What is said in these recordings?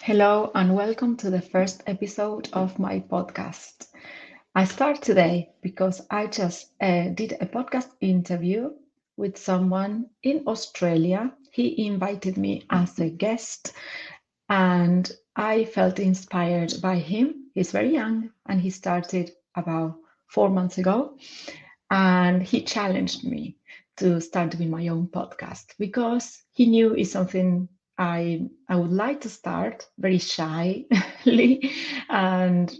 Hello and welcome to the first episode of my podcast. I start today because I just did a podcast interview with someone in Australia. He invited me as a guest, and I felt inspired by him. He's very young and he started about 4 months ago. And he challenged me to start doing my own podcast because he knew it's something I would like to start very shyly. And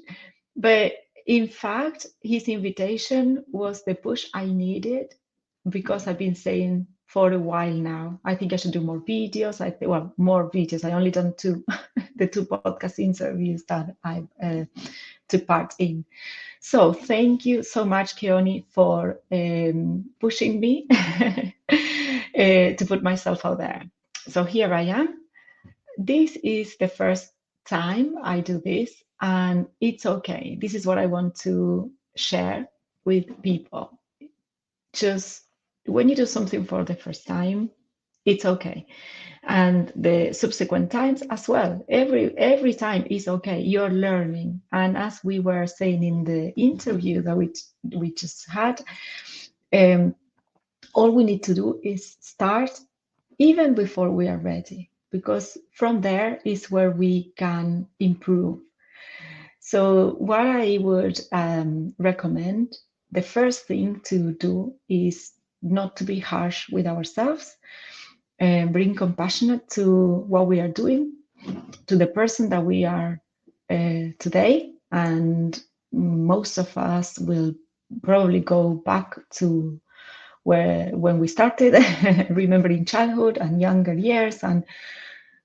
but in fact, his invitation was the push I needed because I've been saying for a while now, I think I should do more videos. More videos. I only done two, the two podcast interviews that I took part in. So thank you so much, Keoni, for pushing me to put myself out there. So here I am. This is the first time I do this, and it's okay. This is what I want to share with people. Just when you do something for the first time, it's okay, and the subsequent times as well. Every time is okay. You're learning, and as we were saying in the interview that we just had, um, all we need to do is start even before we are ready, because from there is where we can improve. So what I would recommend, the first thing to do is not to be harsh with ourselves and bring compassionate to what we are doing, to the person that we are today. And most of us will probably go back to where when we started, remembering childhood and younger years, and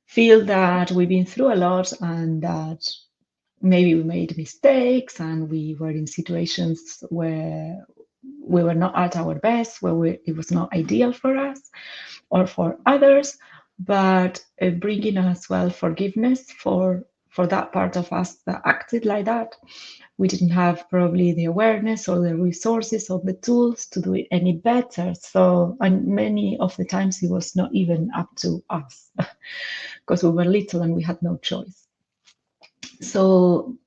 feel that we've been through a lot and that maybe we made mistakes and we were in situations where we were not at our best, where it was not ideal for us or for others, but bringing as well forgiveness for that part of us that acted like that. We didn't have probably the awareness or the resources or the tools to do it any better. So, and many of the times it was not even up to us because we were little and we had no choice. So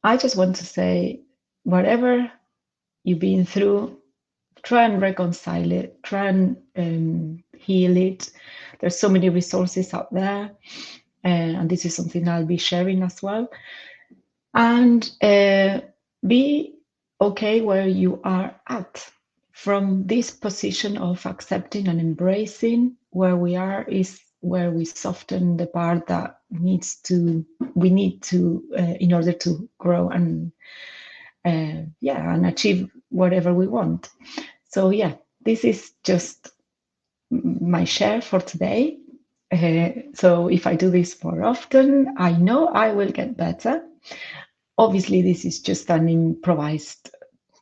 I just want to say, whatever you've been through, try and reconcile it, try and heal it. There's so many resources out there, and this is something I'll be sharing as well. And be okay where you are at. From this position of accepting and embracing where we are is where we soften the part that we need to in order to grow and and achieve whatever we want. So yeah, this is just my share for today. So if I do this more often, I know I will get better. Obviously, this is just an improvised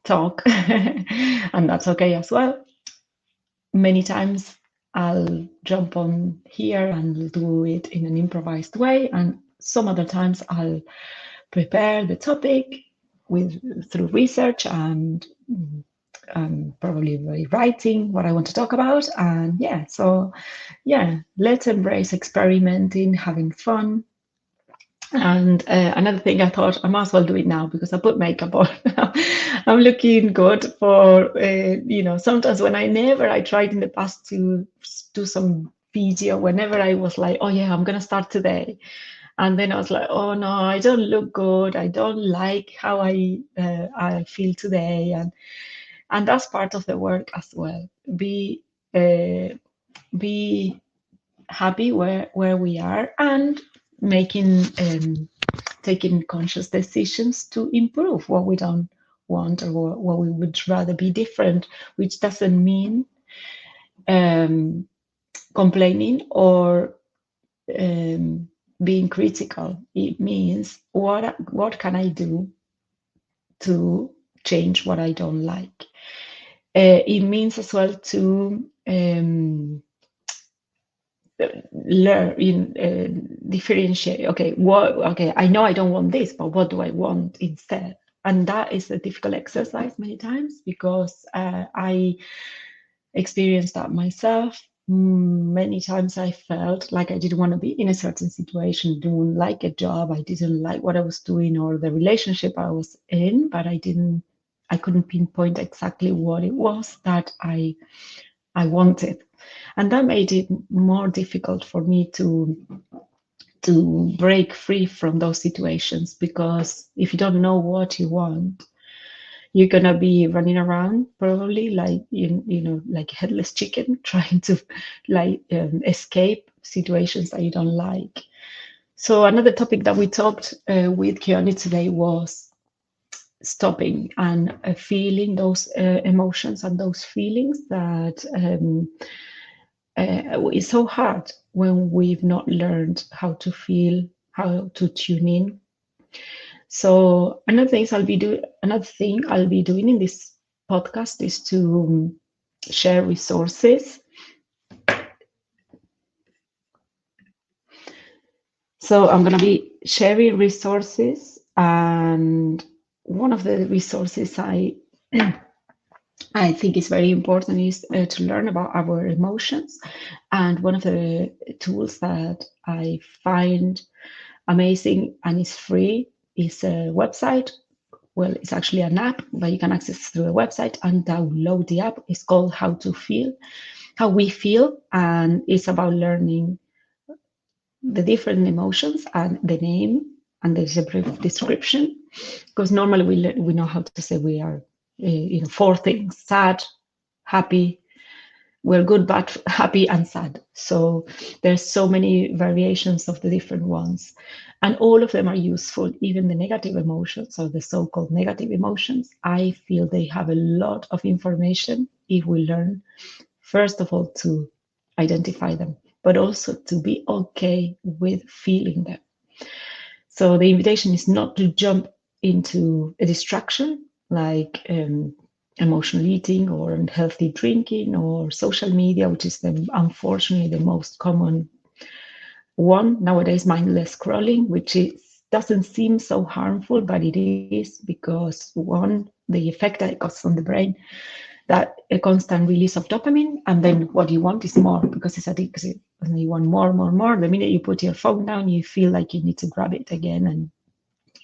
talk, and that's okay as well. Many times I'll jump on here and do it in an improvised way, and some other times I'll prepare the topic through research and probably writing what I want to talk about. And let's embrace experimenting, having fun. And another thing, I thought I might as well do it now because I put makeup on. I'm looking good for, sometimes when I tried in the past to do some video, whenever I was like, oh yeah, I'm going to start today. And then I was like, oh no, I don't look good. I don't like how I feel today. And that's part of the work as well. Be happy where we are and taking conscious decisions to improve what we don't want or what we would rather be different, which doesn't mean complaining or being critical. It means what can I do to change what I don't like. It means as well to differentiate. Okay, I know I don't want this, but what do I want instead? And that is a difficult exercise many times because I experienced that myself. many times I felt like I didn't want to be in a certain situation, didn't like a job, I didn't like what I was doing or the relationship I was in, but I couldn't pinpoint exactly what it was that I wanted. And that made it more difficult for me to break free from those situations, because if you don't know what you want, you're gonna be running around probably like like headless chicken trying to escape situations that you don't like. So another topic that we talked with Keone today was stopping and feeling those emotions and those feelings that is so hard when we've not learned how to feel, how to tune in. So another thing I'll be doing in this podcast is to share resources. So I'm going to be sharing resources, and one of the resources I think is very important is to learn about our emotions. And one of the tools that I find amazing and is free is a website. Well, it's actually an app, but you can access through a website and download the app. It's called How We Feel, and it's about learning the different emotions and the name, and there's a brief description. Because normally we know how to say we are, four things: sad, happy, we're good, bad, happy, and sad. So there's so many variations of the different ones, and all of them are useful. Even the negative emotions, or the so-called negative emotions, I feel they have a lot of information if we learn, first of all, to identify them, but also to be okay with feeling them. So the invitation is not to jump into a distraction like emotional eating or unhealthy drinking or social media, which is unfortunately the most common one nowadays, mindless scrolling, which doesn't seem so harmful, but it is, because one, the effect that it causes on the brain, that a constant release of dopamine, and then what you want is more, because it's addictive, and you want more, more, more. The minute you put your phone down, you feel like you need to grab it again and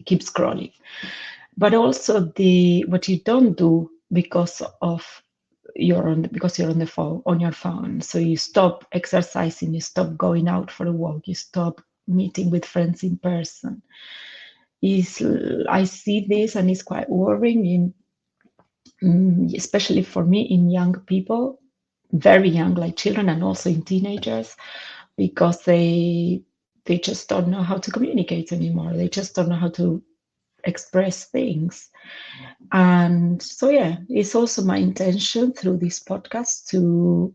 keep scrolling. But also what you don't do because you're on the phone, on your phone. So you stop exercising, you stop going out for a walk, you stop meeting with friends in person. I see this, and it's quite worrying especially for me, in young people, very young, like children, and also in teenagers, because they just don't know how to communicate anymore. They just don't know how to express things. And so, yeah, it's also my intention through this podcast to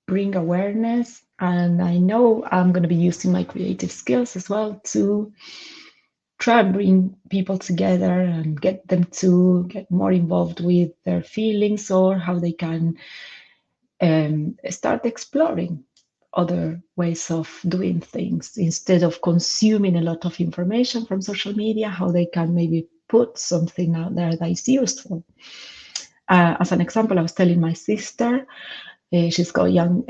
bring awareness. And I know I'm going to be using my creative skills as well to try and bring people together and get them to get more involved with their feelings, or how they can start exploring other ways of doing things instead of consuming a lot of information from social media, how they can maybe put something out there that is useful. As an example, I was telling my sister, she's got young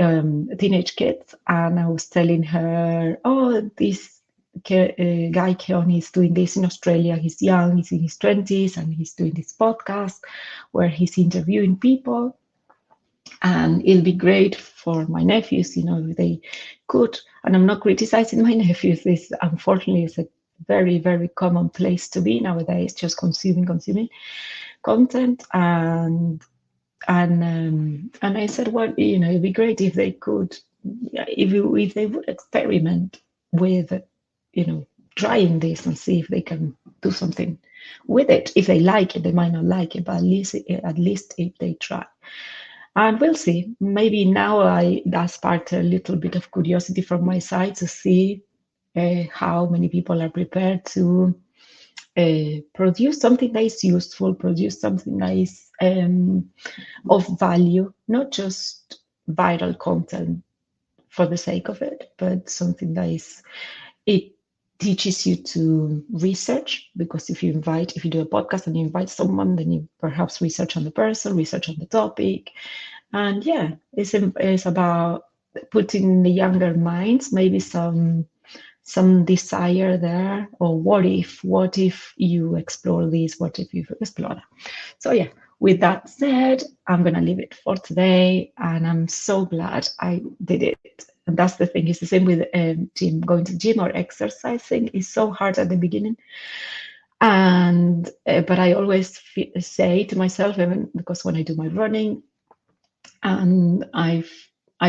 teenage kids, and I was telling her, oh, this guy Keone is doing this in Australia. He's young, he's in his 20s, and he's doing this podcast where he's interviewing people. And it'll be great for my nephews, if they could. And I'm not criticizing my nephews. This, unfortunately, is a very, very common place to be nowadays, just consuming content. And I said, well, it'd be great if they could, if they would experiment with, trying this and see if they can do something with it. If they like it, they might not like it, but at least if they try. And we'll see. Maybe now that sparked a little bit of curiosity from my side to see how many people are prepared to produce something that is useful, produce something that is of value, not just viral content for the sake of it, but something that it teaches you to research. Because if you do a podcast and you invite someone, then you perhaps research on the person, research on the topic. And yeah, it's about putting in the younger minds maybe some desire there, or what if you explore this, what if you explore that. So yeah, with that said, I'm gonna leave it for today, and I'm so glad I did it. And that's the thing, it's the same with gym. Going to gym or exercising is so hard at the beginning, and but I always say to myself, even because when I do my running, and I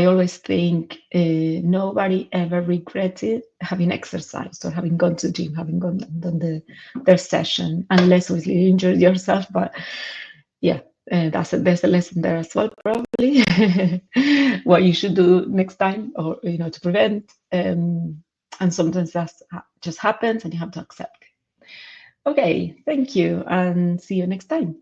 always think nobody ever regretted having exercised or having gone to the gym, having gone done their session, unless obviously you injured yourself. But yeah, there's a lesson there as well, probably what you should do next time, or to prevent. And sometimes that just happens, and you have to accept it. Okay, thank you, and see you next time.